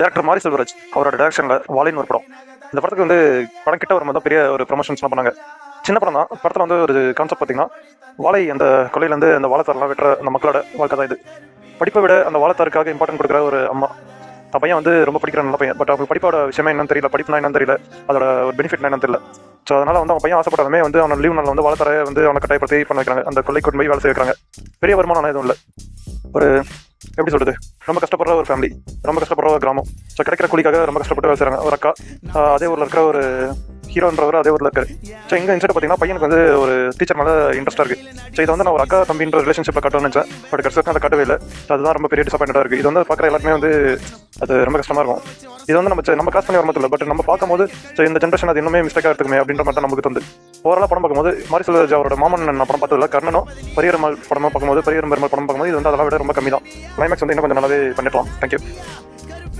Director மாரி செல்வராஜ் அவரோட டேரக்ஷனில் வாழைன்னு ஒரு படம். இந்த படத்துக்கு வந்து படம் கிட்ட வரும்போது தான் பெரிய ஒரு ப்ரொமோஷன்ஸ்லாம் பண்ணாங்க. சின்ன படம் தான். படத்தில் வந்து ஒரு கான்செப்ட் பார்த்தீங்கன்னா, வாழை அந்த கொலையிலேருந்து அந்த வாழைத்தாரெலாம் வெட்டுற அந்த மக்களோட வாழ்க்கை தான் இது. படிப்பை விட அந்த வாழைத்தாருக்காக இம்பார்ட்டன்ட் கொடுக்குற ஒரு அம்மா. அந்த பையன் வந்து ரொம்ப படிக்கிற நல்ல பையன். பட் அவங்க படிப்போட விஷயமே என்னன்னு தெரியல, படிப்புனா என்னன்னு தெரியல, அதோட ஒரு பெனிஃபிட் என்னன்னு தெரியல. ஸோ அதனால் வந்து அவன் பையன் ஆசைப்பட்டாலுமே வந்து அவன் லீவ் நாளில் வந்து வாழைத்தாரை வந்து அவனை கட்டாயப்படுத்தி பண்ண வைக்கிறாங்க. அந்த கொள்ளை கொண்டு போய் வேலை செய்ய வைக்கிறாங்க. பெரிய வருமானம் எதுவும் இல்லை. ஒரு எப்படி சொல்கிறது, ரொம்ப கஷ்டப்படுற ஒரு ஃபேமிலி, ரொம்ப கஷ்டப்படுற ஒரு கிராமம். ஸோ கிடைக்கிற கூலிக்காக ரொம்ப கஷ்டப்பட்டு வேலை செய்கிறாங்க. ஒரு அக்கா அதே ஊரில் இருக்கிற ஒரு ஹீரோன்றவர் அதே ஊரில் இருக்காரு. ஸோ எங்கள் இன்சைட் பார்த்தீங்கன்னா பையனுக்கு வந்து ஒரு டீச்சர் மேலே இன்ட்ரெஸ்ட்டாக இருக்குது. ஸோ இதை வந்து நான் ஒரு அக்கா தம்பின்ற ரிலேஷன்ஷிப்பில் காட்டணும்னு நினச்சேன். பட் கடைசியாக அதை காட்டவே இல்லை. ஸோ அதுதான் ரொம்ப பெரிய டிசப்பாயிண்டாக இருக்குது. இது வந்து பார்க்குற எல்லாருமே வந்து அது ரொம்ப கஷ்டமாக இருக்கும். இது வந்து நம்ம கிராஸ் பண்ணி வரமதில்லை. பட் நம்ம பார்க்கும்போது ஸோ இந்த ஜென்ரேஷன் அது இன்னுமே மிஸ்டேக்காக இருக்குமே அப்படின்ற மாதிரி தான் நமக்கு தந்து. ஓவராலாக படம் பார்க்கும்போது மாரி செல்வராஜ் அவரோட மாமன் நான் படம் பார்த்ததில்ல. கர்ணனும் பரியருமாள் படமாக பார்க்கும்போது படம் பார்க்கும்போது இது வந்து அதெல்லாம் விட ரொம்ப கம்மி தான். கிளைமேக்ஸ் வந்து இன்னும் கொஞ்சம் நல்லாவே பண்ணிடலாம். தேங்க்யூ.